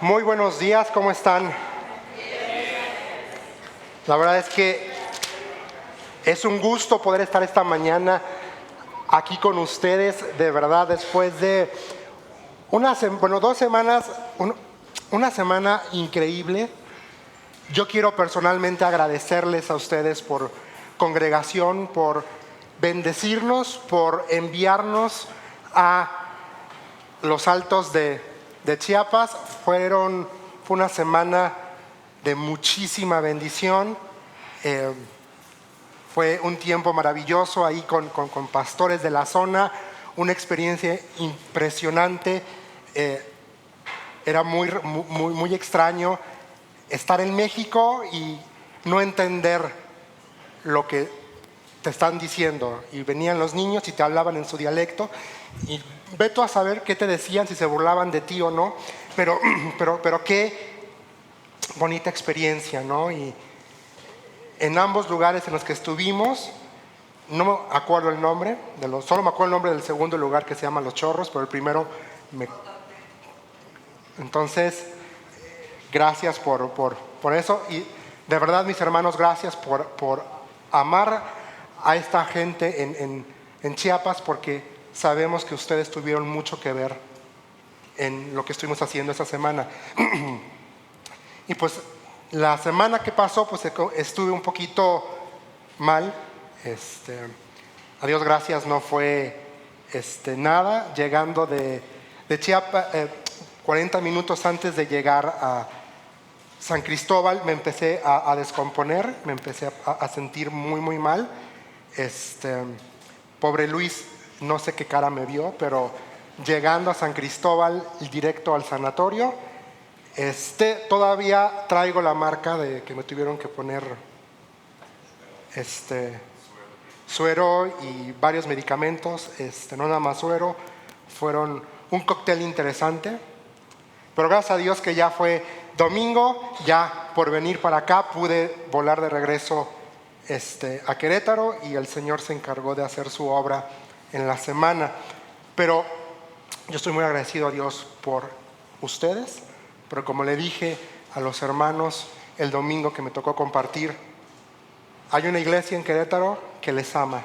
Muy buenos días, ¿cómo están? La verdad es que es un gusto poder estar esta mañana aquí con ustedes, de verdad, después de 2 semanas, una semana increíble. Yo quiero personalmente agradecerles a ustedes por congregación, por bendecirnos, por enviarnos a los altos de Chiapas. Fue una semana de muchísima bendición. Fue un tiempo maravilloso ahí con pastores de la zona, una experiencia impresionante. Era muy extraño estar en México y no entender lo que te están diciendo. Y venían los niños y te hablaban en su dialecto y ve tú a saber qué te decían, si se burlaban de ti o no, pero qué bonita experiencia, ¿no? Y en ambos lugares en los que estuvimos, no me acuerdo el nombre, solo me acuerdo el nombre del segundo lugar, que se llama Los Chorros, pero el primero Entonces, gracias por eso. Y de verdad, mis hermanos, gracias por amar a esta gente en Chiapas, porque sabemos que ustedes tuvieron mucho que ver en lo que estuvimos haciendo esta semana. Y pues la semana que pasó, pues estuve un poquito mal. A Dios gracias, no fue nada. Llegando de Chiapas, 40 minutos antes de llegar a San Cristóbal, me empecé a descomponer, me empecé a sentir muy mal. Pobre Luis, no sé qué cara me vio, pero llegando a San Cristóbal, directo al sanatorio, todavía traigo la marca de que me tuvieron que poner suero y varios medicamentos, no nada más suero. Fueron un cóctel interesante, pero gracias a Dios que ya fue domingo, ya por venir para acá pude volar de regreso a Querétaro, y el Señor se encargó de hacer su obra en la semana. Pero yo estoy muy agradecido a Dios por ustedes, pero como le dije a los hermanos el domingo que me tocó compartir, hay una iglesia en Querétaro que les ama,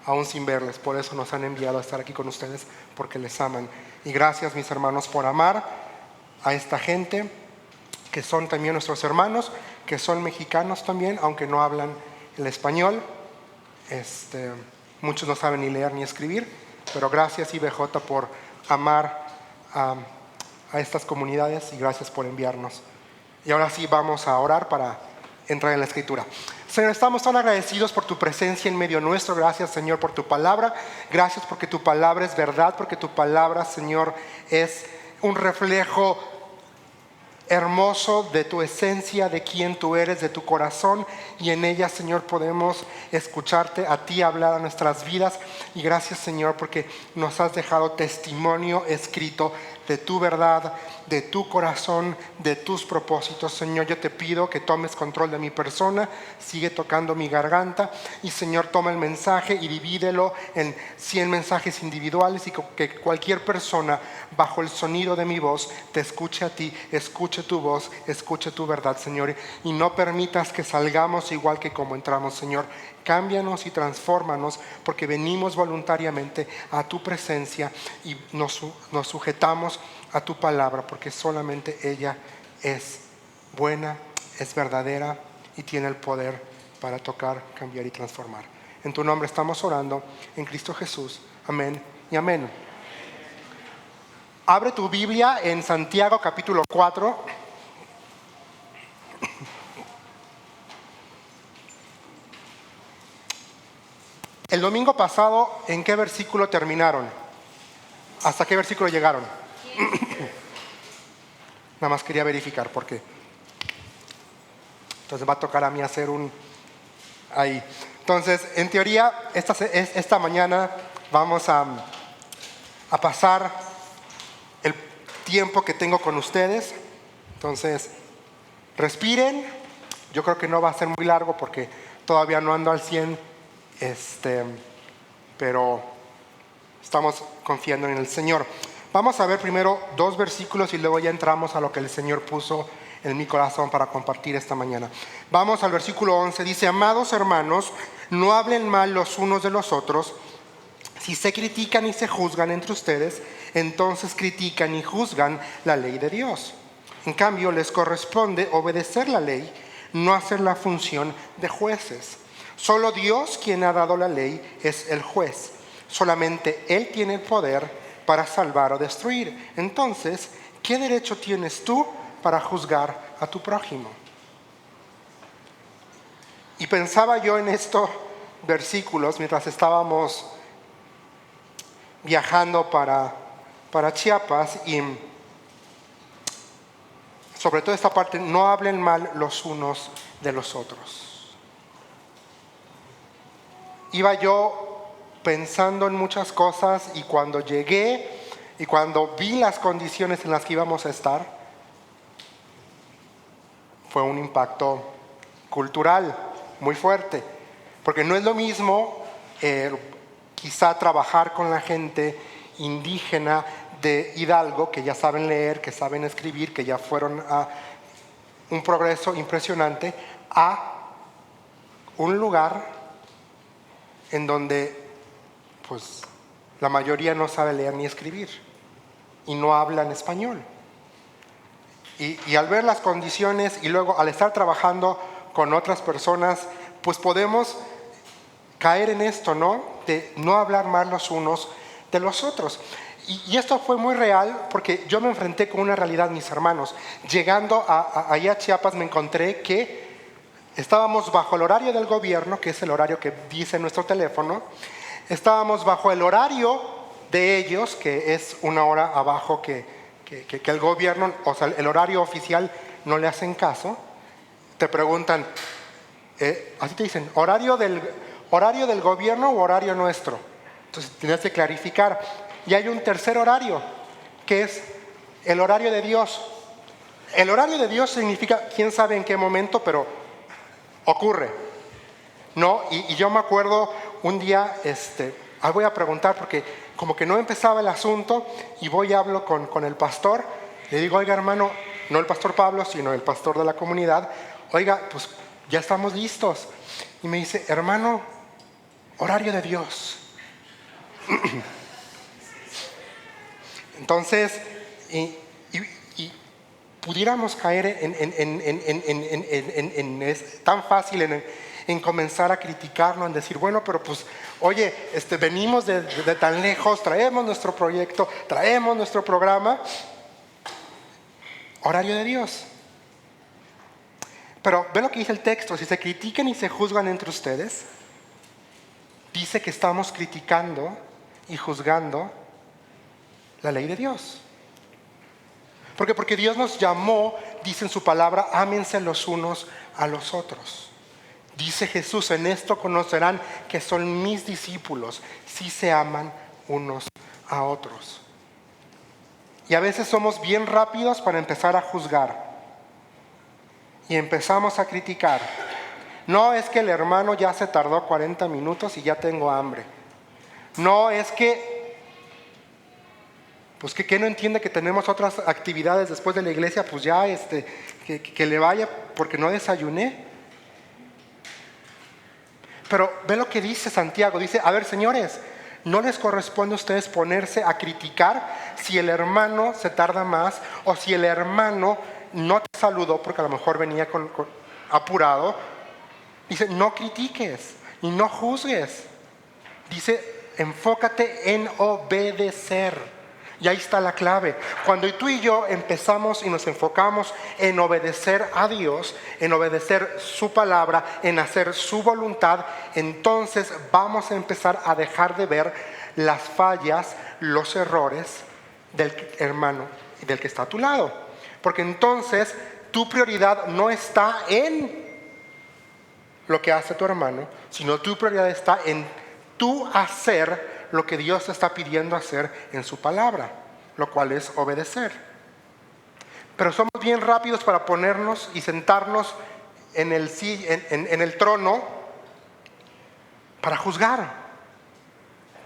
aún sin verles. Por eso nos han enviado a estar aquí con ustedes, porque les aman. Y gracias, mis hermanos, por amar a esta gente, que son también nuestros hermanos, que son mexicanos también, aunque no hablan el español. Muchos no saben ni leer ni escribir, pero gracias, IBJ, por amar a estas comunidades, y gracias por enviarnos. Y ahora sí vamos a orar para entrar en la escritura. Señor, estamos tan agradecidos por tu presencia en medio nuestro. Gracias, Señor, por tu palabra. Gracias porque tu palabra es verdad, porque tu palabra, Señor, es un reflejo hermoso de tu esencia, de quién tú eres, de tu corazón, y en ella, Señor, podemos escucharte a ti hablar a nuestras vidas. Y gracias, Señor, porque nos has dejado testimonio escrito de tu verdad, de tu corazón, de tus propósitos. Señor, yo te pido que tomes control de mi persona, sigue tocando mi garganta, y Señor, toma el mensaje y divídelo en 100 mensajes individuales, y que cualquier persona bajo el sonido de mi voz te escuche a ti, escuche tu voz, escuche tu verdad, Señor. Y no permitas que salgamos igual que como entramos, Señor. Cámbianos y transfórmanos, porque venimos voluntariamente a tu presencia y nos sujetamos a tu palabra, porque solamente ella es buena, es verdadera y tiene el poder para tocar, cambiar y transformar. En tu nombre estamos orando, en Cristo Jesús. Amén y amén. Abre tu Biblia en Santiago capítulo 4. El domingo pasado, ¿en qué versículo terminaron? ¿Hasta qué versículo llegaron? Nada más quería verificar, porque entonces va a tocar a mí hacer ahí. Entonces, en teoría, esta mañana vamos a pasar el tiempo que tengo con ustedes. Entonces, respiren. Yo creo que no va a ser muy largo, porque todavía no ando al 100. Pero estamos confiando en el Señor. Vamos a ver primero 2 versículos y luego ya entramos a lo que el Señor puso en mi corazón para compartir esta mañana. Vamos al versículo 11, dice: amados hermanos, no hablen mal los unos de los otros. Si se critican y se juzgan entre ustedes, entonces critican y juzgan la ley de Dios. En cambio, les corresponde obedecer la ley, no hacer la función de jueces. Solo Dios, quien ha dado la ley, es el juez. Solamente Él tiene el poder para salvar o destruir. Entonces, ¿qué derecho tienes tú para juzgar a tu prójimo? Y pensaba yo en estos versículos mientras estábamos viajando para Chiapas, y sobre todo esta parte: no hablen mal los unos de los otros. Iba yo pensando en muchas cosas, y cuando llegué y cuando vi las condiciones en las que íbamos a estar, fue un impacto cultural muy fuerte, porque no es lo mismo quizá trabajar con la gente indígena de Hidalgo, que ya saben leer, que saben escribir, que ya fueron a un progreso impresionante, a un lugar en donde pues la mayoría no sabe leer ni escribir y no hablan español. Y al ver las condiciones y luego al estar trabajando con otras personas, pues podemos caer en esto, ¿no? De no hablar mal los unos de los otros. Y esto fue muy real porque yo me enfrenté con una realidad, mis hermanos. Llegando allá a Chiapas, me encontré que estábamos bajo el horario del gobierno, que es el horario que dice nuestro teléfono. Estábamos bajo el horario de ellos, que es una hora abajo que el gobierno, o sea, el horario oficial, no le hacen caso. Te preguntan, así te dicen, ¿horario del gobierno o horario nuestro? Entonces tienes que clarificar. Y hay un tercer horario, que es el horario de Dios. El horario de Dios significa quién sabe en qué momento, pero ocurre, ¿no? Y yo me acuerdo un día, voy a preguntar porque como que no empezaba el asunto, y voy y hablo con el pastor. Le digo: oiga, hermano, no el pastor Pablo, sino el pastor de la comunidad, oiga, pues ya estamos listos. Y me dice: hermano, horario de Dios. Entonces, y pudiéramos caer es tan fácil en comenzar a criticarlo, en decir: bueno, pero pues, oye, venimos de tan lejos, traemos nuestro proyecto, traemos nuestro programa. Horario de Dios. Pero ve lo que dice el texto: si se critican y se juzgan entre ustedes, dice que estamos criticando y juzgando la ley de Dios. Porque Dios nos llamó, dice en su palabra, ámense los unos a los otros. Dice Jesús: en esto conocerán que son mis discípulos, si se aman unos a otros. Y a veces somos bien rápidos para empezar a juzgar. Y empezamos a criticar. No, es que el hermano ya se tardó 40 minutos y ya tengo hambre. No, es que pues que no entiende que tenemos otras actividades después de la iglesia, pues ya que le vaya porque no desayuné. Pero ve lo que dice Santiago: dice: a ver, señores, no les corresponde a ustedes ponerse a criticar si el hermano se tarda más, o si el hermano no te saludó porque a lo mejor venía apurado. Dice: no critiques y no juzgues. Dice: enfócate en obedecer. Y ahí está la clave. Cuando tú y yo empezamos y nos enfocamos en obedecer a Dios, en obedecer su palabra, en hacer su voluntad, entonces vamos a empezar a dejar de ver las fallas, los errores del hermano y del que está a tu lado. Porque entonces tu prioridad no está en lo que hace tu hermano, sino tu prioridad está en tú hacer lo que Dios te está pidiendo hacer en su palabra, lo cual es obedecer. Pero somos bien rápidos para ponernos y sentarnos en el trono para juzgar.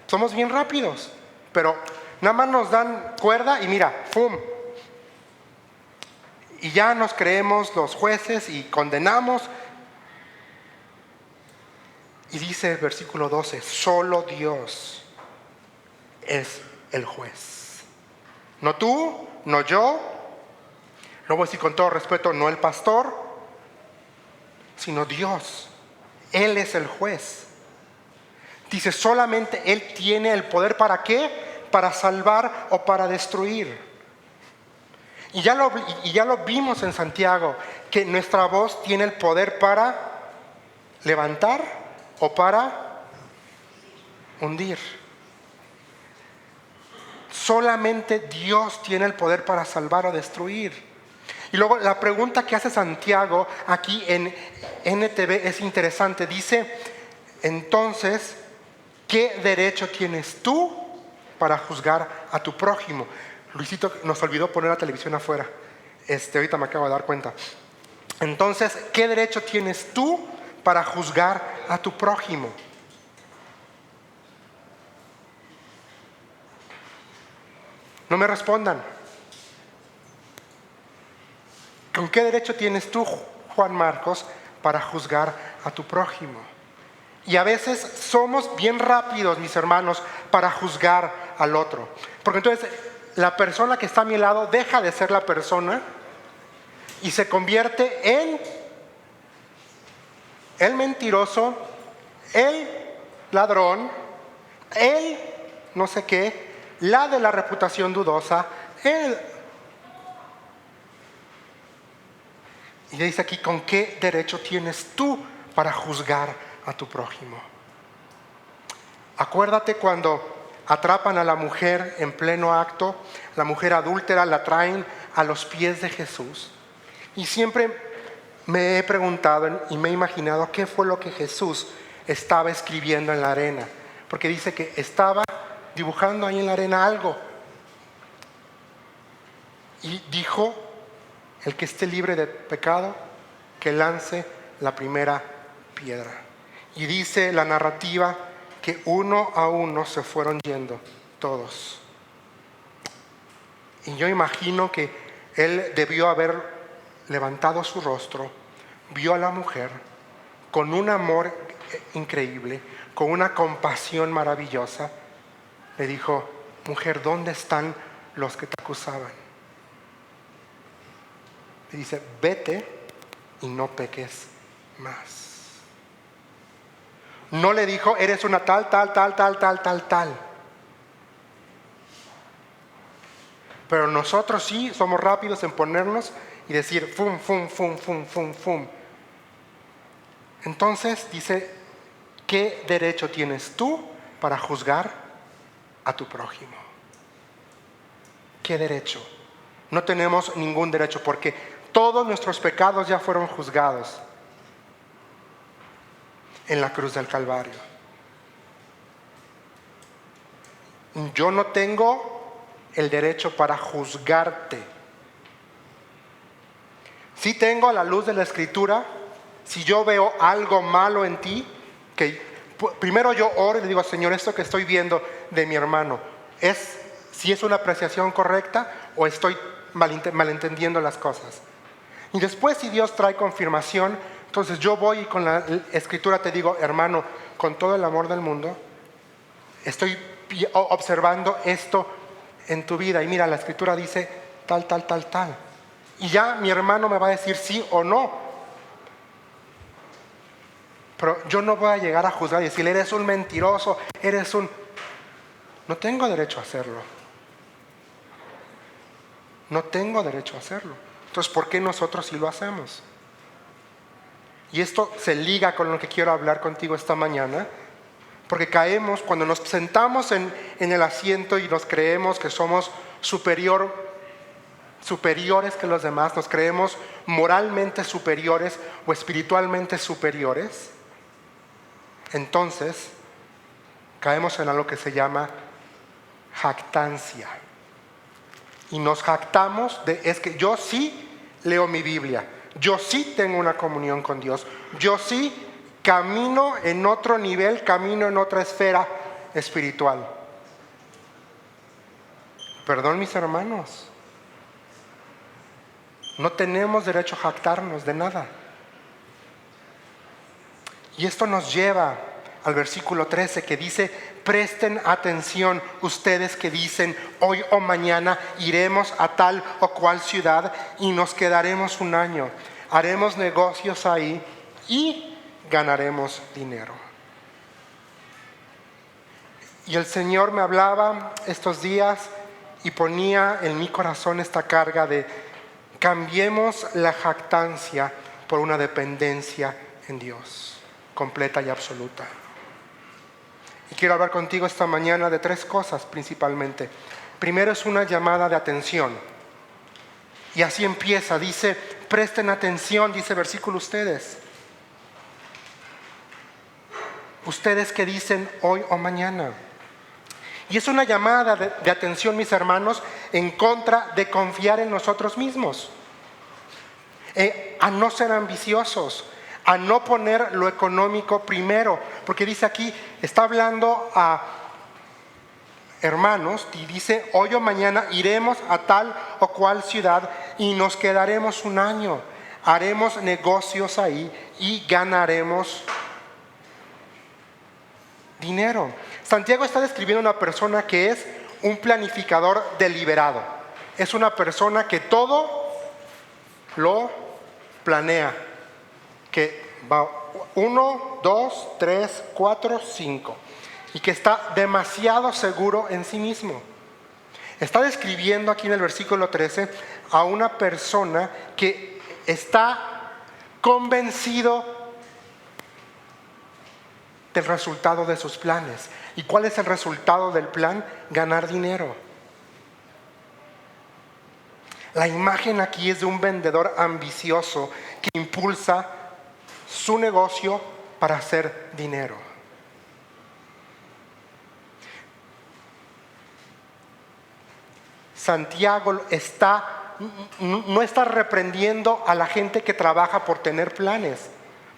Somos bien rápidos, pero nada más nos dan cuerda y mira, ¡pum! Y ya nos creemos los jueces y condenamos. Y dice el versículo 12, solo Dios es el juez. No tú, no yo. Lo voy a decir con todo respeto, no el pastor, sino Dios. Él es el juez. Dice, solamente Él tiene el poder. ¿Para qué? Para salvar o para destruir. Y ya lo vimos en Santiago, que nuestra voz tiene el poder para levantar o para hundir. Solamente Dios tiene el poder para salvar o destruir. Y luego la pregunta que hace Santiago aquí en NTV es interesante. Dice, entonces, ¿qué derecho tienes tú para juzgar a tu prójimo? Luisito nos olvidó poner la televisión afuera. Ahorita me acabo de dar cuenta. Entonces, ¿qué derecho tienes tú para juzgar a tu prójimo? No me respondan. ¿Con qué derecho tienes tú, Juan Marcos, para juzgar a tu prójimo? Y a veces somos bien rápidos, mis hermanos, para juzgar al otro. Porque entonces la persona que está a mi lado deja de ser la persona y se convierte en el mentiroso, el ladrón, el no sé qué, la de la reputación dudosa, Y dice aquí, ¿con qué derecho tienes tú para juzgar a tu prójimo? Acuérdate cuando atrapan a la mujer en pleno acto, la mujer adúltera, la traen a los pies de Jesús. Y siempre me he preguntado y me he imaginado qué fue lo que Jesús estaba escribiendo en la arena. Porque dice que estaba dibujando ahí en la arena algo. Y dijo, el que esté libre de pecado, que lance la primera piedra. Y dice la narrativa que uno a uno se fueron yendo todos. Y yo imagino que él debió haber levantado su rostro, vio a la mujer con un amor increíble, con una compasión maravillosa. Le dijo, mujer, ¿dónde están los que te acusaban? Le dice, vete y no peques más. No le dijo, eres una tal. Pero nosotros sí somos rápidos en ponernos y decir, fum. Entonces dice, ¿qué derecho tienes tú para juzgar a tu prójimo? ¿Qué derecho? No tenemos ningún derecho porque todos nuestros pecados ya fueron juzgados en la cruz del Calvario. Yo no tengo el derecho para juzgarte. Sí tengo a la luz de la Escritura, si yo veo algo malo en ti, que primero yo oro y le digo, Señor, esto que estoy viendo de mi hermano, si es una apreciación correcta o estoy malentendiendo las cosas. Y después, si Dios trae confirmación, entonces yo voy y con la Escritura te digo, hermano, con todo el amor del mundo, estoy observando esto en tu vida. Y mira, la Escritura dice tal. Y ya mi hermano me va a decir sí o no. Pero yo no voy a llegar a juzgar y decirle, eres un mentiroso, No tengo derecho a hacerlo. No tengo derecho a hacerlo. Entonces, ¿por qué nosotros sí lo hacemos? Y esto se liga con lo que quiero hablar contigo esta mañana, porque caemos cuando nos sentamos en el asiento y nos creemos que somos superiores que los demás, nos creemos moralmente superiores o espiritualmente superiores. Entonces, caemos en algo que se llama jactancia. Y nos jactamos es que yo sí leo mi Biblia, yo sí tengo una comunión con Dios, yo sí camino en otro nivel, camino en otra esfera espiritual. Perdón, mis hermanos, no tenemos derecho a jactarnos de nada. Y esto nos lleva al versículo 13 que dice: presten atención ustedes que dicen, hoy o mañana iremos a tal o cual ciudad y nos quedaremos un año, haremos negocios ahí y ganaremos dinero. Y el Señor me hablaba estos días y ponía en mi corazón esta carga de: cambiemos la jactancia por una dependencia en Dios, completa y absoluta. Y quiero hablar contigo esta mañana de 3 cosas principalmente. Primero es una llamada de atención. Y así empieza, dice: presten atención, dice versículo ustedes. Ustedes que dicen hoy o mañana. Y es una llamada de atención, mis hermanos, en contra de confiar en nosotros mismos. A no ser ambiciosos, a no poner lo económico primero. Porque dice aquí, está hablando a hermanos y dice: hoy o mañana iremos a tal o cual ciudad y nos quedaremos un año. Haremos negocios ahí y ganaremos dinero. Santiago está describiendo a una persona que es un planificador deliberado. Es una persona que todo lo planea. Que va 1, 2, 3, 4, 5. Y que está demasiado seguro en sí mismo. Está describiendo aquí en el versículo 13 a una persona que está convencido del resultado de sus planes. ¿Y cuál es el resultado del plan? Ganar dinero. La imagen aquí es de un vendedor ambicioso que impulsa su negocio para hacer dinero. Santiago no está reprendiendo a la gente que trabaja por tener planes,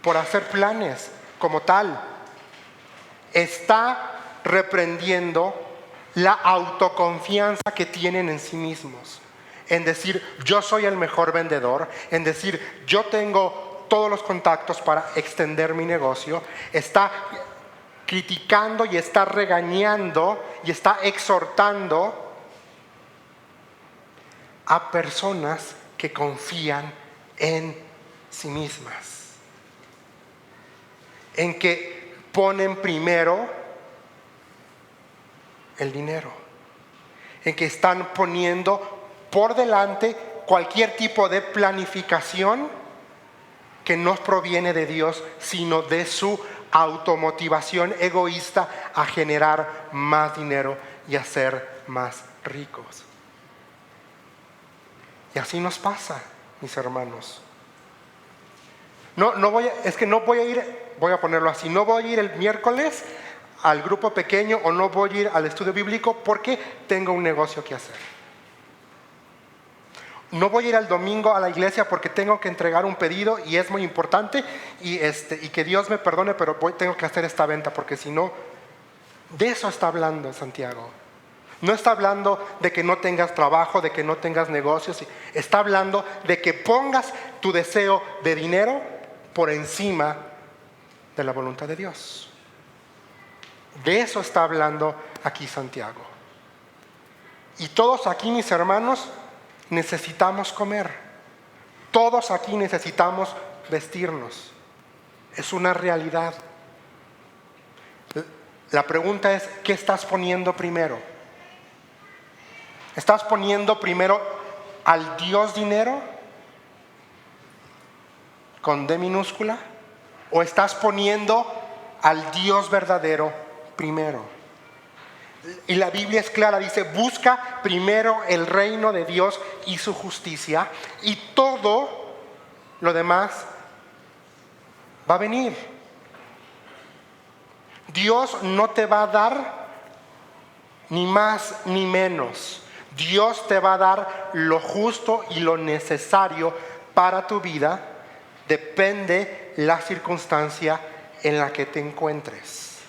por hacer planes como tal. Está reprendiendo la autoconfianza que tienen en sí mismos, en decir: yo soy el mejor vendedor, en decir: yo tengo todos los contactos para extender mi negocio. Está criticando y está regañando y está exhortando a personas que confían en sí mismas, en que ponen primero el dinero, en que están poniendo por delante cualquier tipo de planificación que no proviene de Dios, sino de su automotivación egoísta a generar más dinero y a ser más ricos. Y así nos pasa, mis hermanos. No voy a ponerlo así, no voy a ir el miércoles al grupo pequeño o no voy a ir al estudio bíblico porque tengo un negocio que hacer. No voy a ir al domingo a la iglesia porque tengo que entregar un pedido y es muy importante y que Dios me perdone, pero tengo que hacer esta venta porque si no, de eso está hablando Santiago. No está hablando de que no tengas trabajo, de que no tengas negocios. Está hablando de que pongas tu deseo de dinero por encima de la voluntad de Dios. De eso está hablando aquí Santiago. Y todos aquí, mis hermanos, necesitamos comer. Todos aquí necesitamos vestirnos. Es una realidad. La pregunta es: ¿qué estás poniendo primero? ¿Estás poniendo primero al Dios dinero con D minúscula? ¿O estás poniendo al Dios verdadero primero? Y la Biblia es clara, dice: busca primero el reino de Dios y su justicia, y todo lo demás va a venir. Dios no te va a dar ni más ni menos. Dios te va a dar lo justo y lo necesario para tu vida. Depende la circunstancia en la que te encuentres.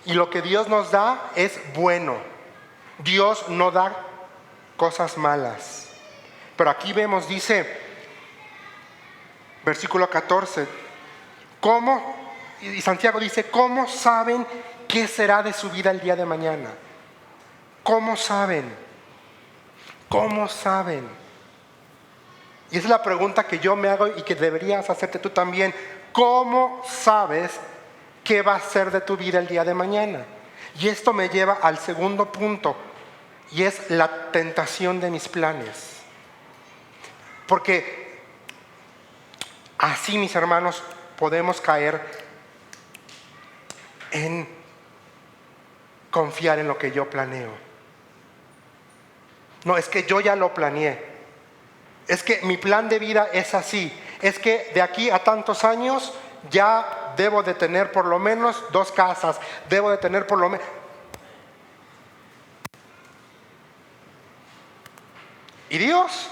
Y lo que Dios nos da es bueno. Dios no da cosas malas. Pero aquí vemos, dice, versículo 14, ¿cómo? Y Santiago dice, ¿cómo saben qué será de su vida el día de mañana? ¿Cómo saben? ¿Cómo saben? Y esa es la pregunta que yo me hago y que deberías hacerte tú también. ¿Cómo sabes qué va a ser de tu vida el día de mañana? Y esto me lleva al segundo punto, y es la tentación de mis planes. Porque así, mis hermanos, podemos caer en confiar en lo que yo planeo. No, es que yo ya lo planeé. Es que mi plan de vida es así. Es que de aquí a tantos años ya debo de tener por lo menos 2 casas. Debo de tener por lo menos... ¿Y Dios?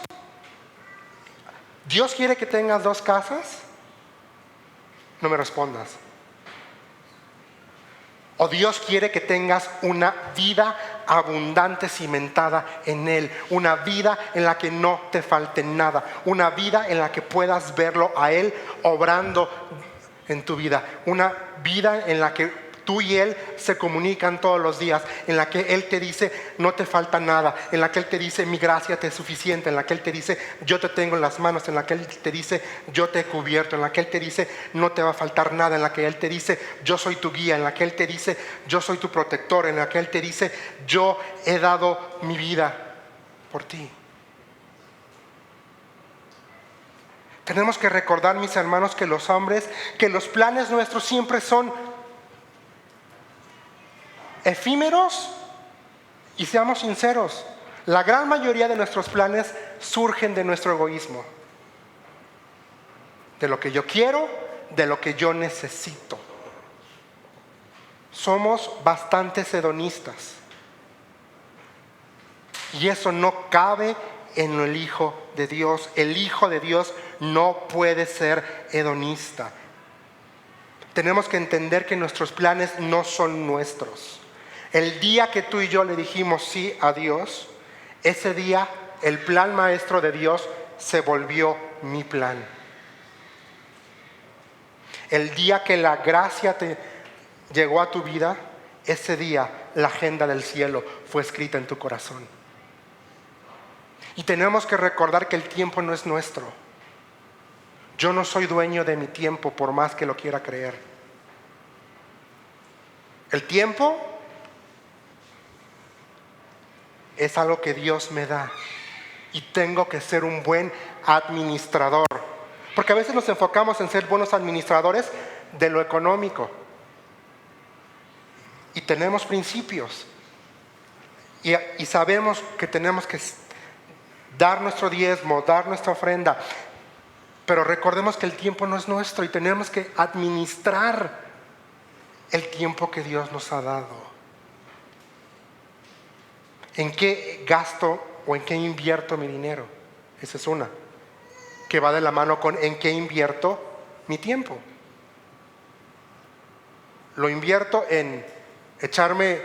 ¿Dios quiere que tengas 2 casas? No me respondas. O Dios quiere que tengas una vida abundante cimentada en Él. Una vida en la que no te falte nada. Una vida en la que puedas verlo a Él obrando en tu vida. Una vida en la que tú y Él se comunican todos los días. En la que Él te dice, no te falta nada. En la que Él te dice, mi gracia te es suficiente. En la que Él te dice, yo te tengo en las manos. En la que Él te dice, yo te he cubierto. En la que Él te dice, no te va a faltar nada. En la que Él te dice, yo soy tu guía. En la que Él te dice, yo soy tu protector. En la que Él te dice, yo he dado mi vida por ti. Tenemos que recordar, mis hermanos, que los hombres, que los planes nuestros siempre son efímeros, y seamos sinceros, la gran mayoría de nuestros planes surgen de nuestro egoísmo, de lo que yo quiero, de lo que yo necesito. Somos bastante hedonistas, y eso no cabe en el Hijo de Dios. El Hijo de Dios no puede ser hedonista. Tenemos que entender que nuestros planes no son nuestros. El día que tú y yo le dijimos sí a Dios, ese día el plan maestro de Dios se volvió mi plan. El día que la gracia te llegó a tu vida, ese día la agenda del cielo fue escrita en tu corazón. Y tenemos que recordar que el tiempo no es nuestro. Yo no soy dueño de mi tiempo, por más que lo quiera creer. El tiempo es algo que Dios me da, y tengo que ser un buen administrador. Porque a veces nos enfocamos en ser buenos administradores de lo económico. Y tenemos principios. Y sabemos que tenemos que dar nuestro diezmo, dar nuestra ofrenda. Pero recordemos que el tiempo no es nuestro y tenemos que administrar el tiempo que Dios nos ha dado. ¿En qué gasto o en qué invierto mi dinero? Esa es una, que va de la mano con en qué invierto mi tiempo. Lo invierto en echarme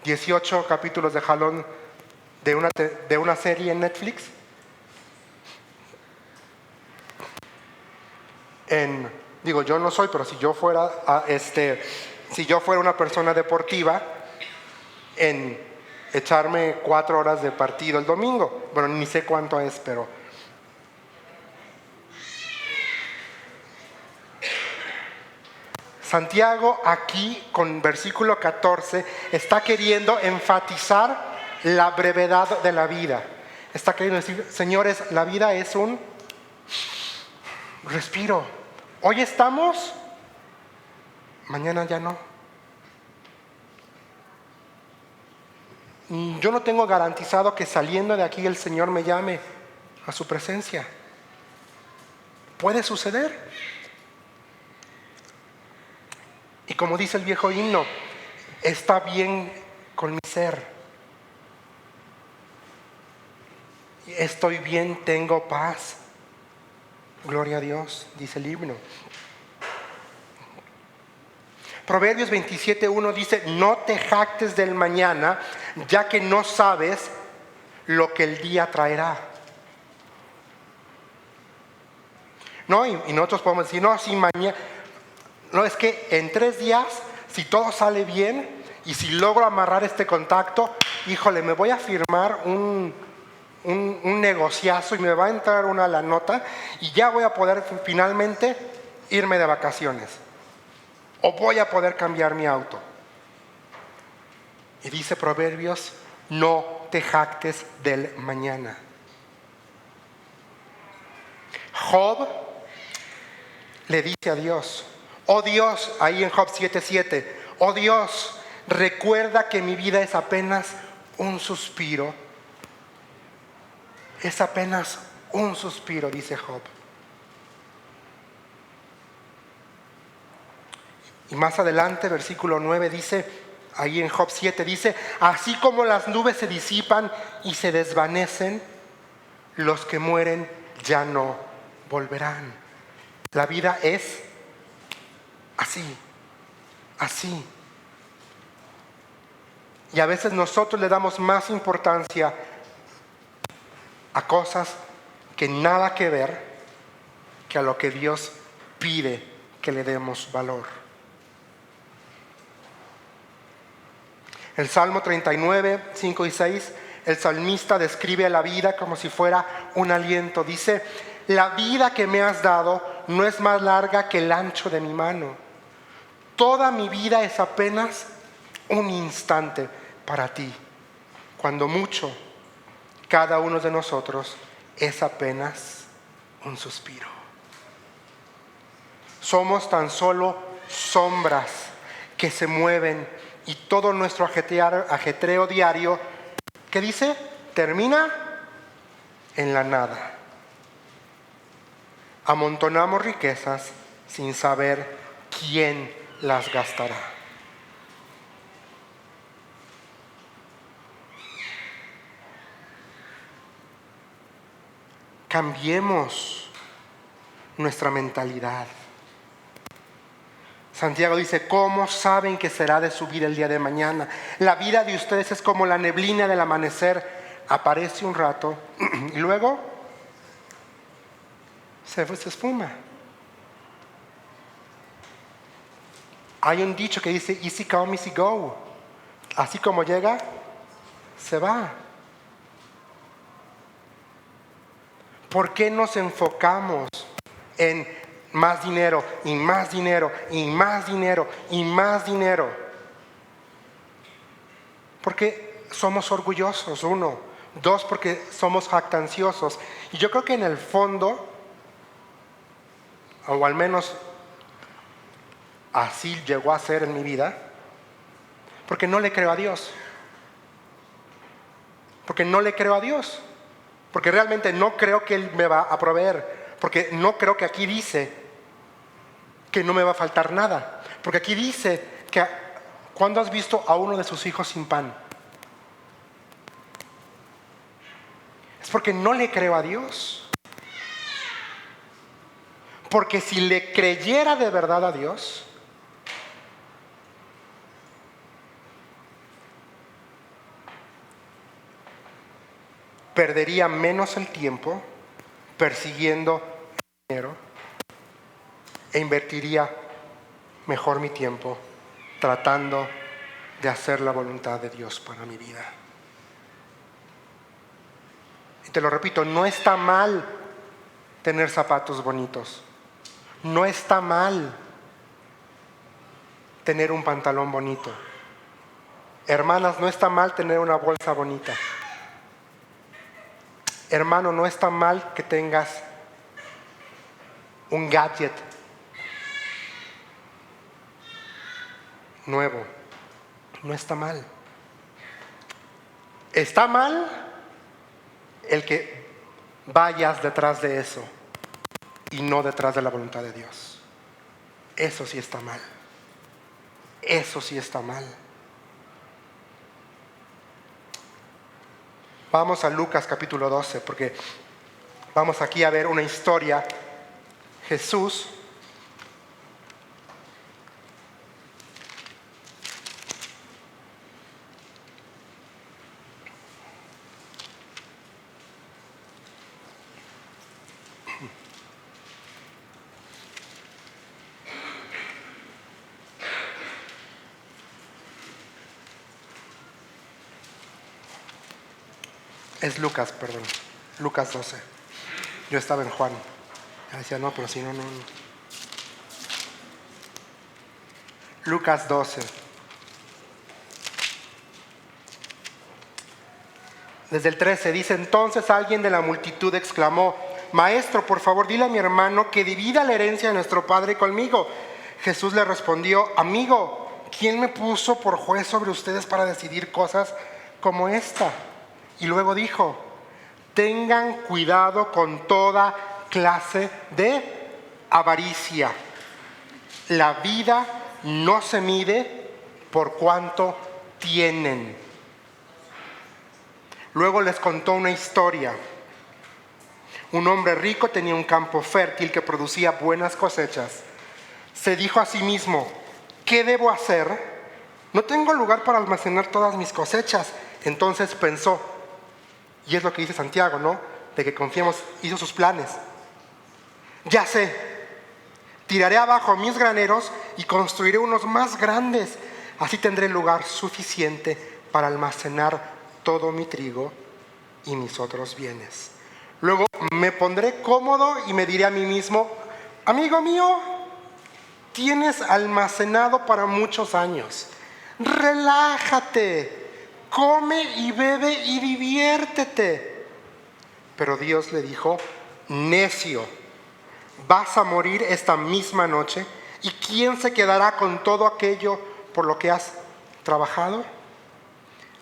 18 capítulos de jalón de una serie en Netflix. Yo no soy, pero si yo fuera una persona deportiva, en echarme 4 horas de partido el domingo. Bueno, ni sé cuánto es, pero Santiago aquí con versículo 14 está queriendo enfatizar la brevedad de la vida. Está queriendo decir, señores, la vida es un respiro. Hoy estamos, mañana ya no. Yo no tengo garantizado que saliendo de aquí el Señor me llame a su presencia. Puede suceder. Y como dice el viejo himno, está bien con mi ser. Estoy bien, tengo paz. Gloria a Dios, dice el himno. Proverbios 27:1 dice: no te jactes del mañana, ya que no sabes lo que el día traerá. ¿No? Y nosotros podemos decir, no, si mañana, no, es que en 3 días, si todo sale bien y si logro amarrar este contacto, híjole, me voy a firmar un negociazo y me va a entrar una la nota y ya voy a poder finalmente irme de vacaciones. O voy a poder cambiar mi auto. Y dice Proverbios: no te jactes del mañana. Job le dice a Dios: oh Dios, ahí en Job 7:7, oh Dios, recuerda que mi vida es apenas un suspiro. Es apenas un suspiro, dice Job. Y más adelante, versículo 9 dice, ahí en Job 7 dice: así como las nubes se disipan y se desvanecen, los que mueren ya no volverán. La vida es así, así. Y a veces nosotros le damos más importancia a cosas que nada que ver que a lo que Dios pide que le demos valor. El Salmo 39, 5 y 6, el salmista describe la vida como si fuera un aliento. Dice: la vida que me has dado no es más larga que el ancho de mi mano. Toda mi vida es apenas un instante para ti. Cuando mucho, cada uno de nosotros es apenas un suspiro. Somos tan solo sombras que se mueven, y todo nuestro ajetreo diario, ¿qué dice? Termina en la nada. Amontonamos riquezas sin saber quién las gastará. Cambiemos nuestra mentalidad. Santiago dice: ¿cómo saben que será de su vida el día de mañana? La vida de ustedes es como la neblina del amanecer. Aparece un rato y luego se esfuma. Hay un dicho que dice: easy come, easy go. Así como llega, se va. ¿Por qué nos enfocamos en más dinero y más dinero y más dinero y más dinero? Porque somos orgullosos, 1. 2, porque somos jactanciosos. Y yo creo que en el fondo, o al menos así llegó a ser en mi vida, porque no le creo a Dios. Porque no le creo a Dios. Porque realmente no creo que Él me va a proveer. Porque no creo que aquí dice que no me va a faltar nada. Porque aquí dice que ¿cuándo has visto a uno de sus hijos sin pan? Es porque no le creo a Dios. Porque si le creyera de verdad a Dios, perdería menos el tiempo persiguiendo el dinero e invertiría mejor mi tiempo tratando de hacer la voluntad de Dios para mi vida. Y te lo repito, no está mal tener zapatos bonitos. No está mal tener un pantalón bonito. Hermanas, no está mal tener una bolsa bonita. Hermano, no está mal que tengas un gadget nuevo. No está mal. Está mal el que vayas detrás de eso y no detrás de la voluntad de Dios. Eso sí está mal. Eso sí está mal. Vamos a Lucas capítulo 12, porque vamos aquí a ver una historia. Jesús Es Lucas, perdón. Lucas 12. Yo estaba en Juan. Ya decía, no, pero si no. Lucas 12. Desde el 13 dice, entonces alguien de la multitud exclamó, Maestro, por favor, dile a mi hermano que divida la herencia de nuestro padre conmigo. Jesús le respondió, amigo, ¿quién me puso por juez sobre ustedes para decidir cosas como esta? Y luego dijo, tengan cuidado con toda clase de avaricia. La vida no se mide por cuánto tienen. Luego les contó una historia. Un hombre rico tenía un campo fértil que producía buenas cosechas. Se dijo a sí mismo, ¿qué debo hacer? No tengo lugar para almacenar todas mis cosechas. Entonces pensó, y es lo que dice Santiago, ¿no? De que confiemos, hizo sus planes. Ya sé, tiraré abajo mis graneros y construiré unos más grandes. Así tendré lugar suficiente para almacenar todo mi trigo y mis otros bienes. Luego me pondré cómodo y me diré a mí mismo, amigo mío, tienes almacenado para muchos años. Relájate, come y bebe y diviértete. Pero Dios le dijo, necio, vas a morir esta misma noche, ¿y quién se quedará con todo aquello por lo que has trabajado?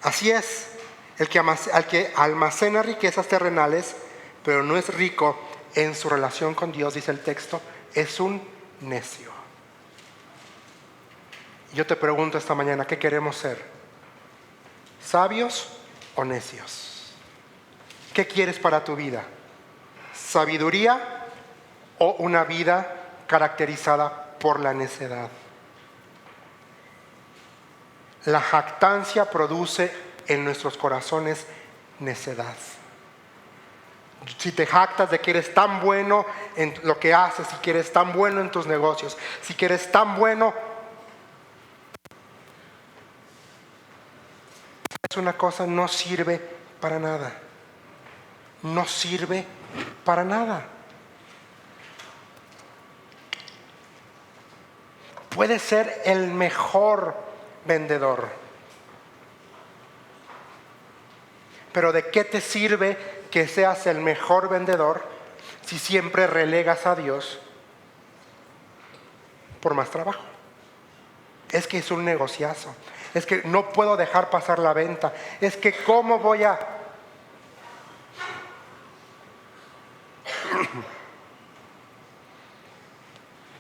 Así es, el que almacena riquezas terrenales, pero no es rico en su relación con Dios, dice el texto, es un necio. Yo te pregunto esta mañana, ¿qué queremos ser? ¿Sabios o necios? ¿Qué quieres para tu vida? ¿Sabiduría o una vida caracterizada por la necedad? La jactancia produce en nuestros corazones necedad. Si te jactas de que eres tan bueno en lo que haces, si que eres tan bueno en tus negocios, si que eres tan bueno, es una cosa, no sirve para nada. No sirve para nada. Puedes ser el mejor vendedor, pero ¿de qué te sirve que seas el mejor vendedor si siempre relegas a Dios por más trabajo? Es que es un negociazo. Es que no puedo dejar pasar la venta. Es que ¿cómo voy a...?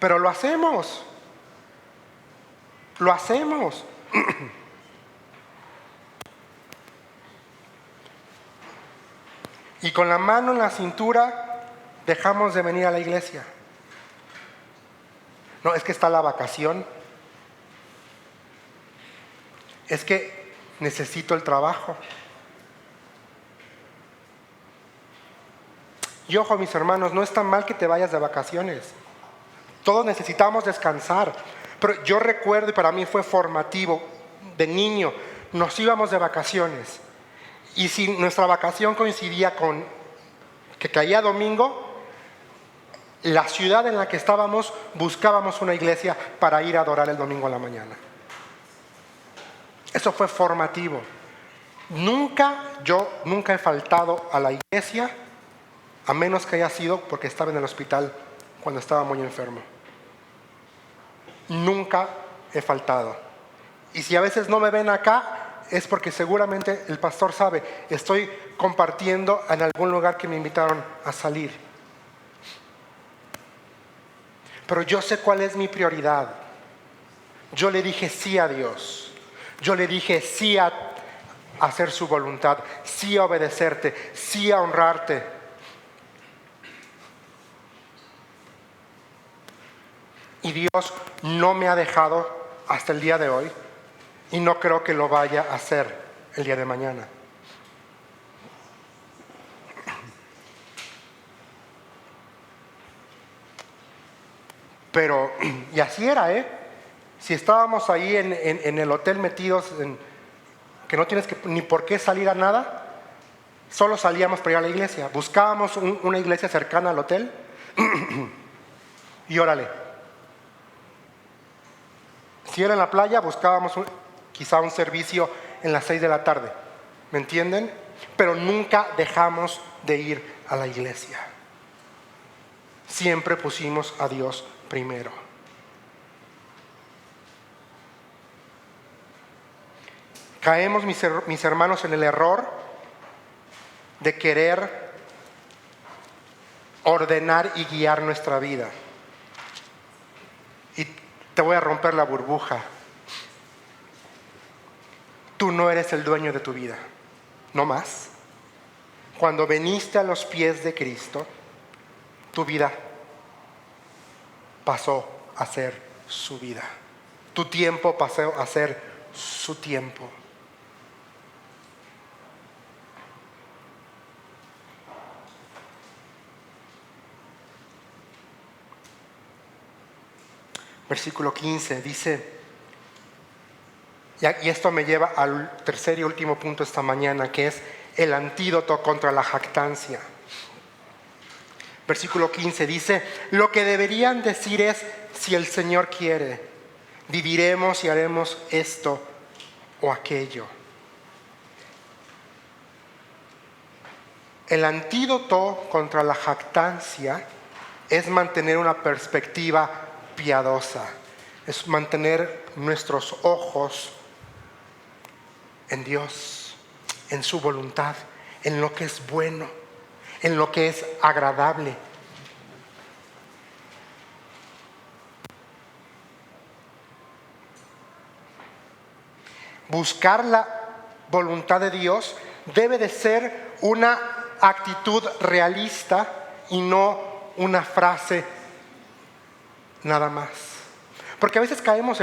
Pero lo hacemos. Lo hacemos. Y con la mano en la cintura dejamos de venir a la iglesia. No, es que está la vacación. Es que necesito el trabajo. Y ojo, mis hermanos, no está mal que te vayas de vacaciones. Todos necesitamos descansar. Pero yo recuerdo, y para mí fue formativo, de niño, nos íbamos de vacaciones. Y si nuestra vacación coincidía con que caía domingo, la ciudad en la que estábamos buscábamos una iglesia para ir a adorar el domingo a la mañana. Eso fue formativo. Nunca he faltado a la iglesia, a menos que haya sido porque estaba en el hospital cuando estaba muy enfermo. Nunca he faltado. Y si a veces no me ven acá, es porque seguramente el pastor sabe, estoy compartiendo en algún lugar que me invitaron a salir. Pero yo sé cuál es mi prioridad. Yo le dije sí a Dios. Yo le dije sí a hacer su voluntad, sí a obedecerte, sí a honrarte. Y Dios no me ha dejado hasta el día de hoy. Y no creo que lo vaya a hacer el día de mañana. Pero, y así era, Si estábamos ahí en el hotel metidos, que no tienes ni por qué salir a nada, Solo salíamos para ir a la iglesia. Buscábamos una iglesia cercana al hotel y órale. Si era en la playa, buscábamos quizá un servicio en las 6 de la tarde. ¿Me entienden? Pero nunca dejamos de ir a la iglesia. Siempre pusimos a Dios primero. Caemos, mis hermanos, en el error de querer ordenar y guiar nuestra vida. Y te voy a romper la burbuja. Tú no eres el dueño de tu vida, no más. Cuando viniste a los pies de Cristo, tu vida pasó a ser su vida. Tu tiempo pasó a ser su tiempo. Versículo 15 dice, y esto me lleva al tercer y último punto esta mañana, que es el antídoto contra la jactancia. Versículo 15 dice, lo que deberían decir es, si el Señor quiere, viviremos y haremos esto o aquello. El antídoto contra la jactancia es mantener una perspectiva piadosa, es mantener nuestros ojos en Dios, en su voluntad, en lo que es bueno, en lo que es agradable. Buscar la voluntad de Dios debe de ser una actitud realista y no una frase nada más. Porque a veces caemos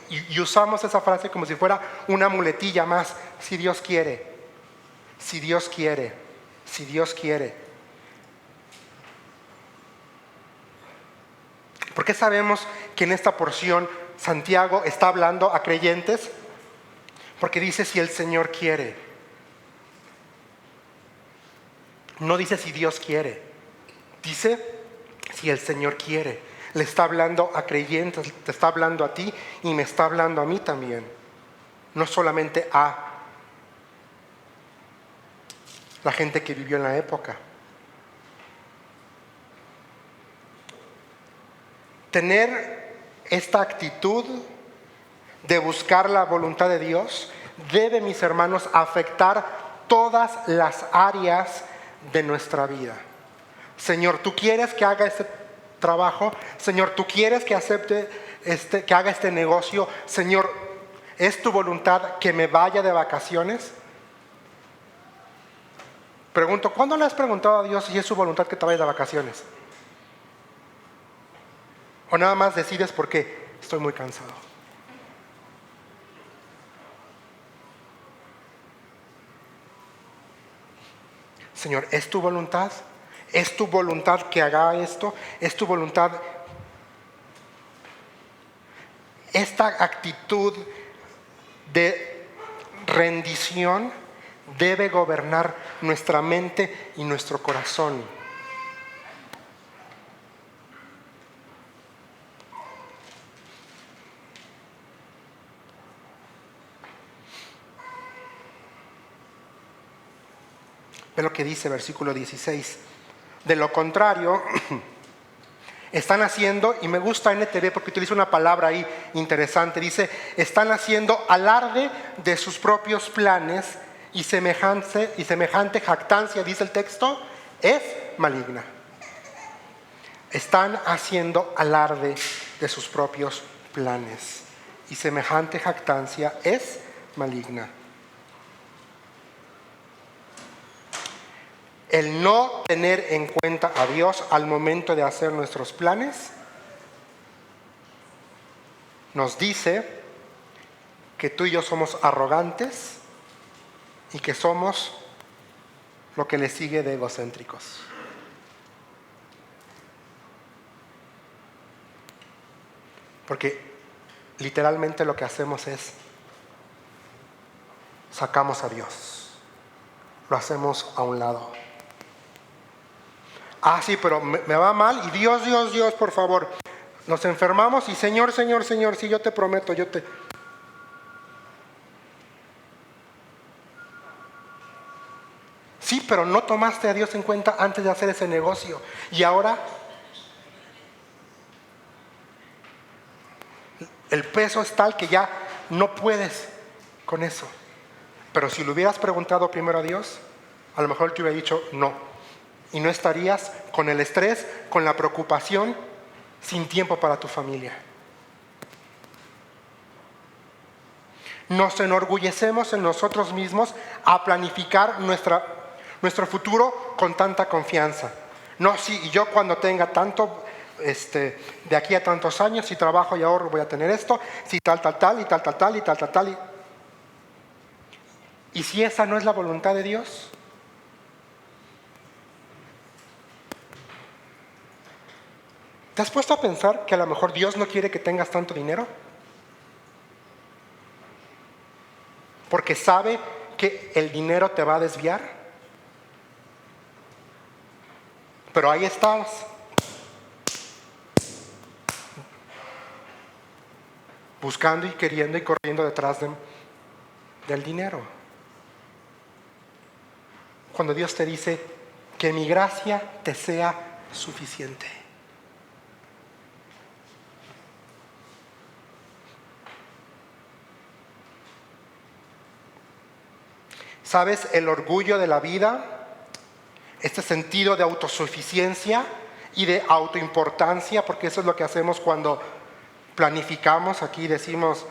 y usamos esa frase como si fuera una muletilla más. Si Dios quiere, si Dios quiere, si Dios quiere. ¿Por qué sabemos que en esta porción Santiago está hablando a creyentes? Porque dice si el Señor quiere. No dice si Dios quiere. Dice si el Señor quiere. Le está hablando a creyentes, te está hablando a ti y me está hablando a mí también. No solamente a la gente que vivió en la época. Tener esta actitud de buscar la voluntad de Dios debe, mis hermanos, afectar todas las áreas de nuestra vida. Señor, ¿tú quieres que haga este trabajo? Señor, ¿tú quieres que acepte que haga este negocio? Señor, ¿es tu voluntad que me vaya de vacaciones? Pregunto, ¿cuándo le has preguntado a Dios si es su voluntad que te vayas de vacaciones? ¿O nada más decides porque estoy muy cansado? Señor, ¿es tu voluntad? ¿Es tu voluntad que haga esto? ¿Es tu voluntad? Esta actitud de rendición debe gobernar nuestra mente y nuestro corazón. Ve lo que dice versículo 16. De lo contrario, están haciendo, y me gusta NTV porque utiliza una palabra ahí interesante, dice, están haciendo alarde de sus propios planes y semejante jactancia, dice el texto, es maligna. Están haciendo alarde de sus propios planes y semejante jactancia es maligna. El no tener en cuenta a Dios al momento de hacer nuestros planes nos dice que tú y yo somos arrogantes y que somos lo que le sigue de egocéntricos. Porque literalmente lo que hacemos es sacamos a Dios lo hacemos a un lado. Ah, sí, pero me va mal y Dios, Dios, Dios, por favor. Nos enfermamos y Señor, Señor, Señor, sí, yo te prometo, Sí, pero no tomaste a Dios en cuenta antes de hacer ese negocio. Y ahora el peso es tal que ya no puedes con eso. Pero si le hubieras preguntado primero a Dios, a lo mejor te hubiera dicho no. Y no estarías con el estrés, con la preocupación, sin tiempo para tu familia. Nos enorgullecemos en nosotros mismos a planificar nuestro futuro con tanta confianza. No, sí, y yo cuando tenga tanto, de aquí a tantos años, si trabajo y ahorro voy a tener esto, si tal, tal, tal, y tal, tal, tal, y tal, tal, tal. ¿Y si esa no es la voluntad de Dios? ¿Te has puesto a pensar que a lo mejor Dios no quiere que tengas tanto dinero? Porque sabe que el dinero te va a desviar. Pero ahí estás, buscando y queriendo y corriendo detrás del dinero. Cuando Dios te dice que mi gracia te sea suficiente. ¿Sabes? El orgullo de la vida, este sentido de autosuficiencia y de autoimportancia, porque eso es lo que hacemos cuando planificamos aquí, decimos,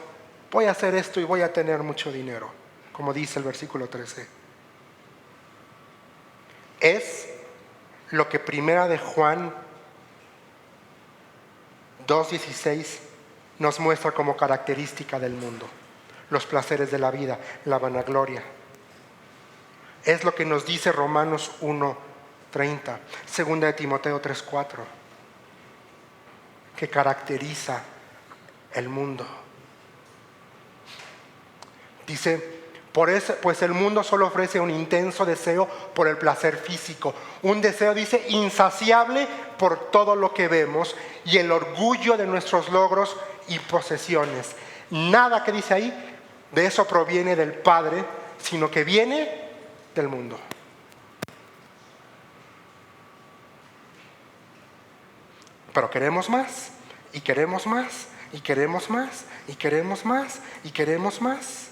voy a hacer esto y voy a tener mucho dinero, como dice el versículo 13. Es lo que primera de Juan 2:16 nos muestra como característica del mundo. Los placeres de la vida, la vanagloria. Es lo que nos dice Romanos 1:30, segunda de Timoteo 3:4, que caracteriza el mundo. Dice, pues el mundo solo ofrece un intenso deseo por el placer físico, un deseo, dice, insaciable por todo lo que vemos y el orgullo de nuestros logros y posesiones. Nada que dice ahí de eso proviene del Padre, sino que viene del mundo. Pero queremos más, y queremos más, y queremos más, y queremos más, y queremos más.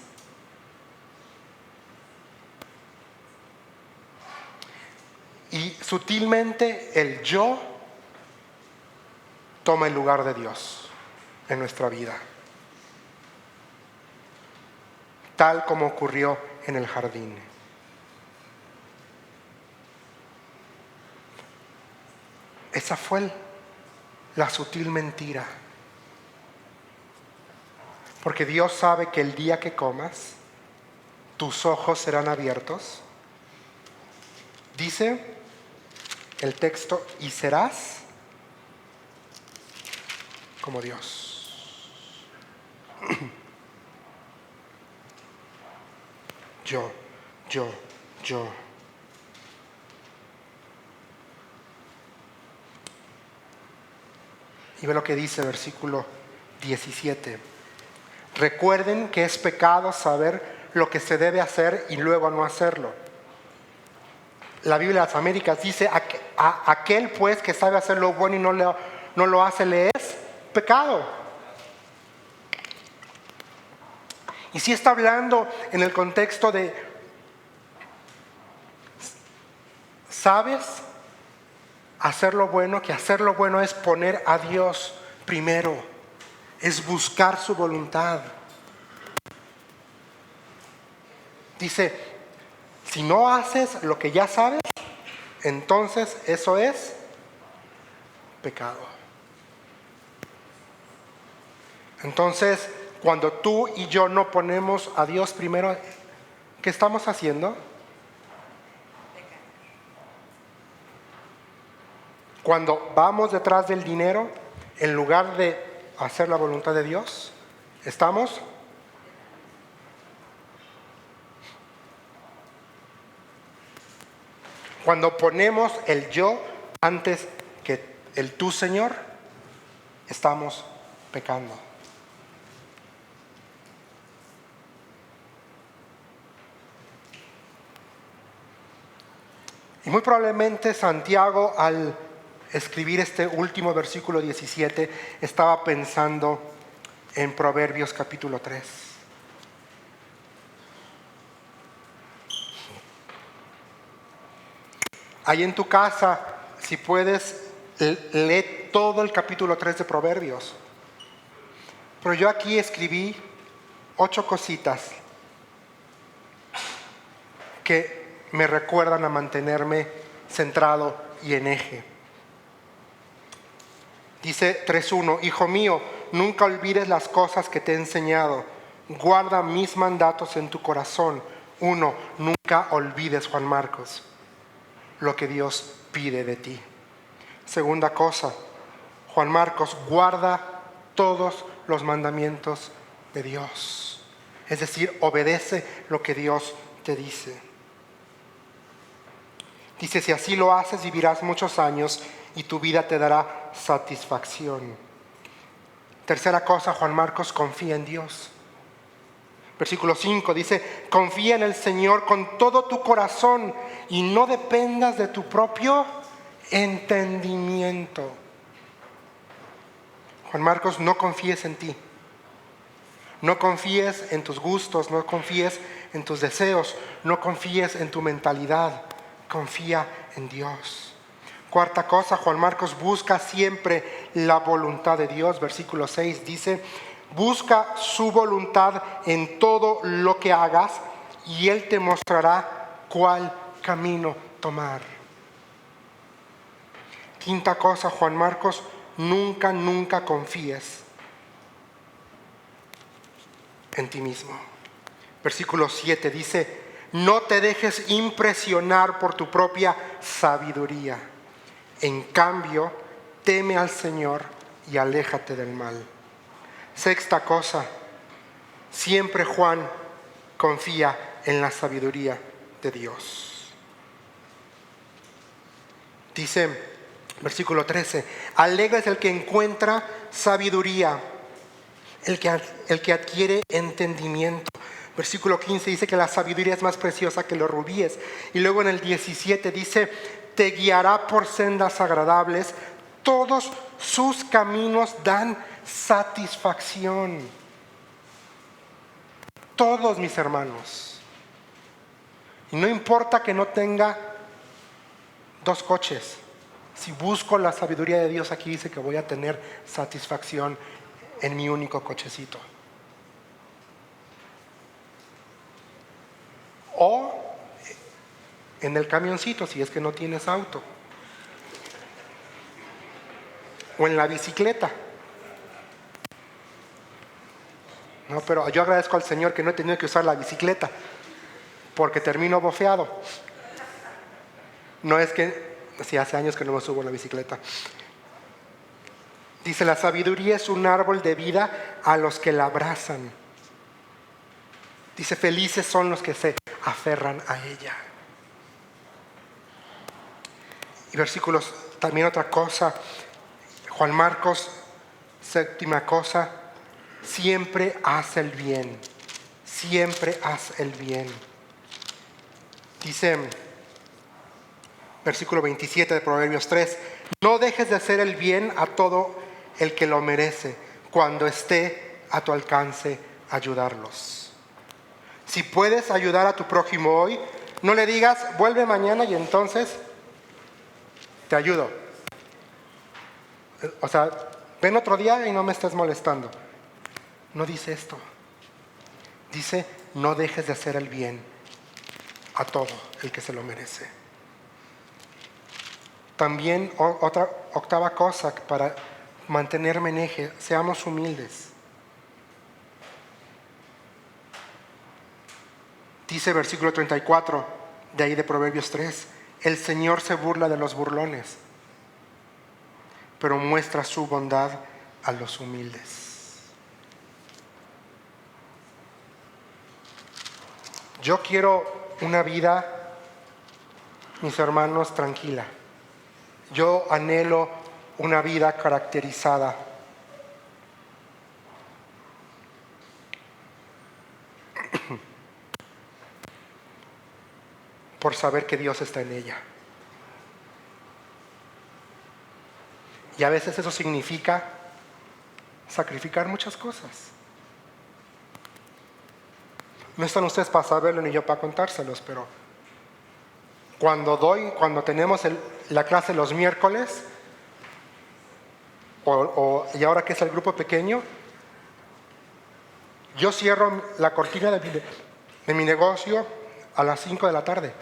Y sutilmente el yo toma el lugar de Dios en nuestra vida, tal como ocurrió en el jardín. Esa fue la sutil mentira. Porque Dios sabe que el día que comas, tus ojos serán abiertos. Dice el texto, y serás como Dios. Yo. Y ve lo que dice el versículo 17. Recuerden que es pecado saber lo que se debe hacer y luego no hacerlo. La Biblia de las Américas dice, aquel pues que sabe hacer lo bueno y no lo hace, le es pecado. Y sí está hablando en el contexto de, ¿sabes? Hacer lo bueno, que hacer lo bueno es poner a Dios primero, es buscar su voluntad. Dice, si no haces lo que ya sabes, entonces eso es pecado. Entonces, cuando tú y yo no ponemos a Dios primero, ¿qué estamos haciendo? Cuando vamos detrás del dinero, en lugar de hacer la voluntad de Dios, Cuando ponemos el yo antes que el tú, Señor, estamos pecando. Y muy probablemente Santiago, al escribir este último versículo 17, estaba pensando en Proverbios capítulo 3. Ahí en tu casa, si puedes, lee todo el capítulo 3 de Proverbios. Pero yo aquí escribí 8 cositas que me recuerdan a mantenerme centrado y en eje. Dice 3.1: Hijo mío, nunca olvides las cosas que te he enseñado. Guarda mis mandatos en tu corazón. 1. Nunca olvides, Juan Marcos, lo que Dios pide de ti. Segunda cosa, Juan Marcos, guarda todos los mandamientos de Dios. Es decir, obedece lo que Dios te dice. Dice, si así lo haces, vivirás muchos años y tu vida te dará satisfacción. Tercera cosa, Juan Marcos, confía en Dios. Versículo 5 dice, confía en el Señor con todo tu corazón y no dependas de tu propio entendimiento. Juan Marcos, no confíes en ti. No confíes en tus gustos, no confíes en tus deseos, no confíes en tu mentalidad. Confía en Dios. Cuarta cosa, Juan Marcos, busca siempre la voluntad de Dios. Versículo 6 dice, busca su voluntad en todo lo que hagas y Él te mostrará cuál camino tomar. Quinta cosa, Juan Marcos, nunca confíes en ti mismo. Versículo 7 dice, no te dejes impresionar por tu propia sabiduría. En cambio, teme al Señor y aléjate del mal. Sexta cosa, siempre Juan confía en la sabiduría de Dios. Dice, versículo 13, alegre es el que encuentra sabiduría, el que adquiere entendimiento. Versículo 15 dice que la sabiduría es más preciosa que los rubíes. Y luego en el 17 dice, te guiará por sendas agradables, todos sus caminos dan satisfacción. Todos, mis hermanos. Y no importa que no tenga 2 coches. Si busco la sabiduría de Dios, aquí dice que voy a tener satisfacción en mi único cochecito. O en el camioncito, si es que no tienes auto. O en la bicicleta. No, pero yo agradezco al Señor que no he tenido que usar la bicicleta, porque termino bofeado. No es que, sí, hace años que no me subo a la bicicleta. Dice, la sabiduría es un árbol de vida a los que la abrazan. Dice, felices son los que se aferran a ella. Y versículos, también otra cosa, Juan Marcos, séptima cosa, siempre haz el bien. Siempre haz el bien. Dice, versículo 27 de Proverbios 3, no dejes de hacer el bien a todo el que lo merece, cuando esté a tu alcance ayudarlos. Si puedes ayudar a tu prójimo hoy, no le digas, vuelve mañana y entonces te ayudo. O sea, ven otro día y no me estés molestando. No dice esto. Dice, no dejes de hacer el bien a todo el que se lo merece. También otra octava cosa para mantenerme en eje, seamos humildes. Dice versículo 34 de ahí de Proverbios 3, el Señor se burla de los burlones, pero muestra su bondad a los humildes. Yo quiero una vida mis hermanos, tranquila. Yo anhelo una vida caracterizada por saber que Dios está en ella. Y a veces eso significa sacrificar muchas cosas. No están ustedes para saberlo ni yo para contárselos, pero cuando tenemos la clase los miércoles, y ahora que es el grupo pequeño, yo cierro la cortina de mi negocio a las 5 de la tarde.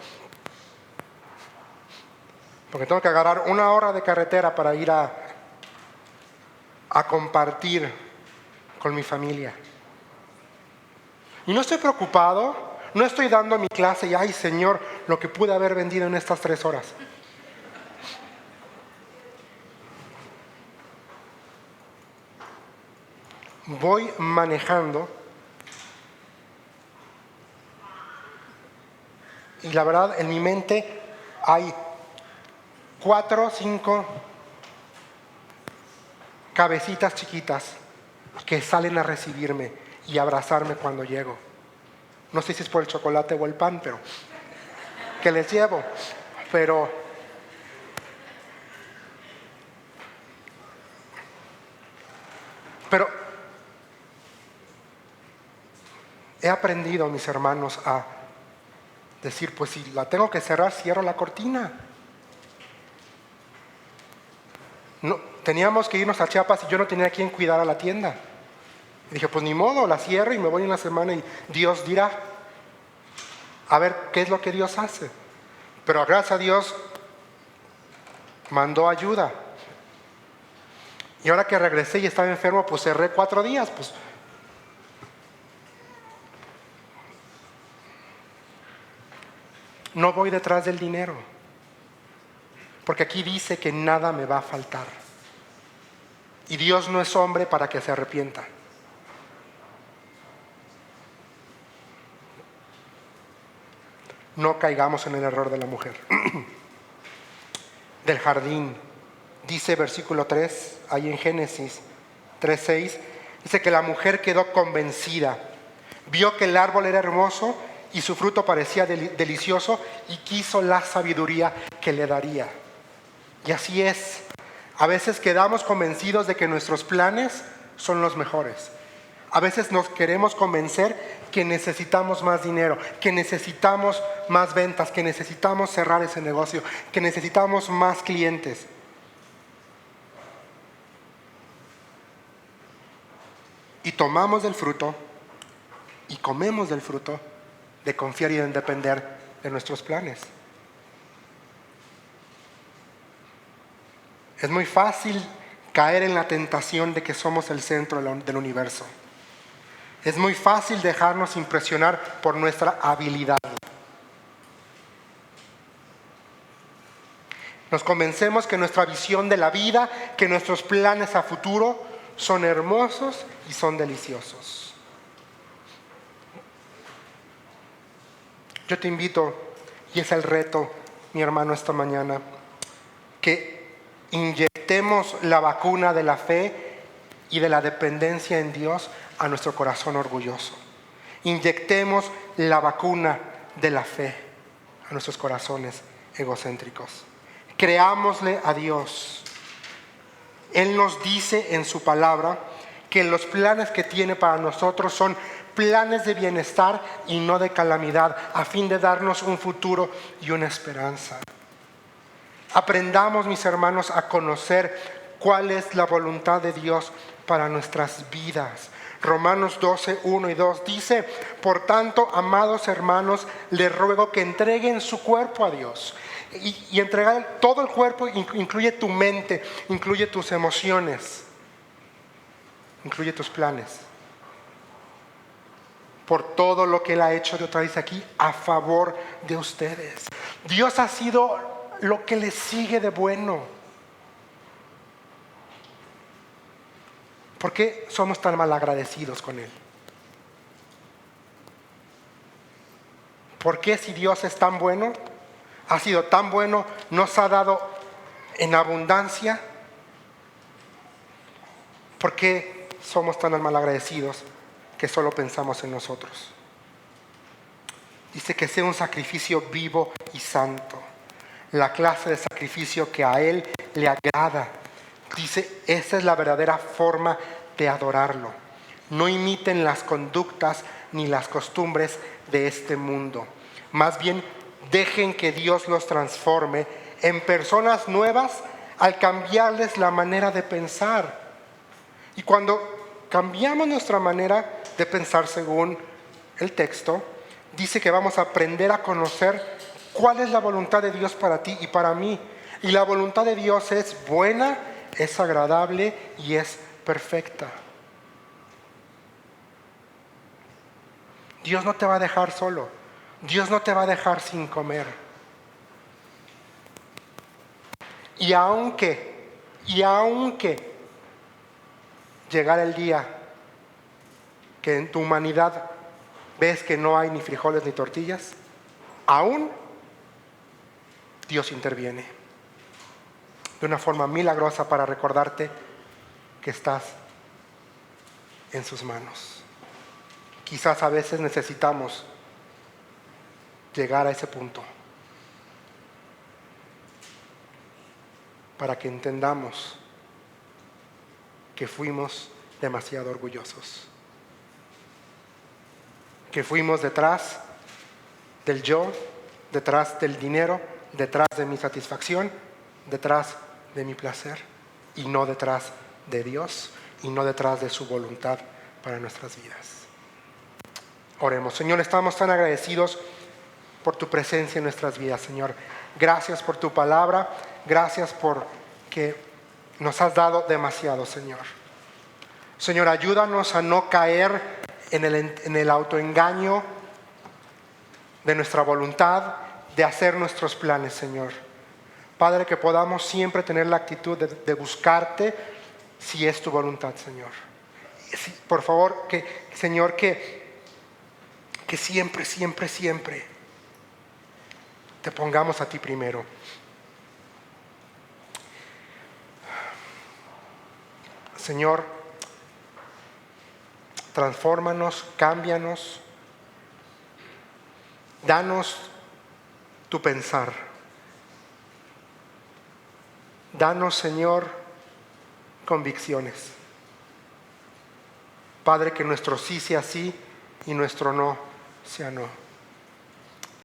Porque tengo que agarrar 1 hora de carretera para ir a compartir con mi familia. Y no estoy preocupado, no estoy dando mi clase y, ay Señor, lo que pude haber vendido en estas 3 horas. Voy manejando y la verdad en mi mente hay 4 o 5 cabecitas chiquitas que salen a recibirme y abrazarme cuando llego. No sé si es por el chocolate o el pan, pero que les llevo. Pero he aprendido, mis hermanos, a decir, pues si la tengo que cerrar, cierro la cortina. No, teníamos que irnos a Chiapas y yo no tenía quien cuidara la tienda. Y dije, pues ni modo, la cierro y me voy una semana y Dios dirá. A ver qué es lo que Dios hace. Pero gracias a Dios mandó ayuda. Y ahora que regresé y estaba enfermo, pues cerré 4 días. Pues no voy detrás del dinero. Porque aquí dice que nada me va a faltar. Y Dios no es hombre para que se arrepienta. No caigamos en el error de la mujer. Del jardín. Dice versículo 3, ahí en Génesis 3:6, dice que la mujer quedó convencida. Vio que el árbol era hermoso y su fruto parecía delicioso y quiso la sabiduría que le daría. Y así es. A veces quedamos convencidos de que nuestros planes son los mejores. A veces nos queremos convencer que necesitamos más dinero, que necesitamos más ventas, que necesitamos cerrar ese negocio, que necesitamos más clientes. Y tomamos del fruto y comemos del fruto de confiar y de depender de nuestros planes. Es muy fácil caer en la tentación de que somos el centro del universo. Es muy fácil dejarnos impresionar por nuestra habilidad. Nos convencemos que nuestra visión de la vida, que nuestros planes a futuro son hermosos y son deliciosos. Yo te invito, y es el reto, mi hermano, esta mañana, que inyectemos la vacuna de la fe y de la dependencia en Dios a nuestro corazón orgulloso. Inyectemos la vacuna de la fe a nuestros corazones egocéntricos. Creámosle a Dios. Él nos dice en su palabra que los planes que tiene para nosotros son planes de bienestar y no de calamidad, a fin de darnos un futuro y una esperanza. Aprendamos, mis hermanos, a conocer cuál es la voluntad de Dios para nuestras vidas. Romanos 12, 1 y 2 dice: por tanto, amados hermanos, les ruego que entreguen su cuerpo a Dios. Y entregar todo el cuerpo incluye tu mente, incluye tus emociones, incluye tus planes. Por todo lo que Él ha hecho, de otra vez aquí, a favor de ustedes. Dios ha sido lo que les sigue de bueno. ¿Por qué somos tan malagradecidos con Él? ¿Por qué, si Dios es tan bueno, ha sido tan bueno, nos ha dado en abundancia. ¿Por qué somos tan malagradecidos que solo pensamos en nosotros? Dice que sea un sacrificio vivo y santo, la clase de sacrificio que a Él le agrada. Dice, esa es la verdadera forma de adorarlo. No imiten las conductas ni las costumbres de este mundo. Más bien, dejen que Dios los transforme en personas nuevas al cambiarles la manera de pensar. Y cuando cambiamos nuestra manera de pensar según el texto, dice que vamos a aprender a conocer cuál es la voluntad de Dios para ti y para mí. Y la voluntad de Dios es buena, es agradable y es perfecta. Dios no te va a dejar solo. Dios no te va a dejar sin comer. Y aunque llegara el día que en tu humanidad ves que no hay ni frijoles ni tortillas, aún Dios interviene de una forma milagrosa para recordarte que estás en sus manos. Quizás a veces necesitamos llegar a ese punto para que entendamos que fuimos demasiado orgullosos, que fuimos detrás del yo, detrás del dinero, detrás de mi satisfacción, detrás de mi placer, y no detrás de Dios, y no detrás de su voluntad para nuestras vidas. Oremos. Señor, estamos tan agradecidos por tu presencia en nuestras vidas, Señor. Gracias por tu palabra, gracias por que nos has dado demasiado, Señor. Señor, ayúdanos a no caer en el autoengaño de nuestra voluntad de hacer nuestros planes, Señor. Padre, que podamos siempre tener la actitud de buscarte si es tu voluntad, Señor. Por favor, Señor, que siempre, siempre, siempre te pongamos a ti primero. Señor, transfórmanos, cámbianos, danos tu pensar. Danos, Señor, convicciones. Padre, que nuestro sí sea sí y nuestro no sea no.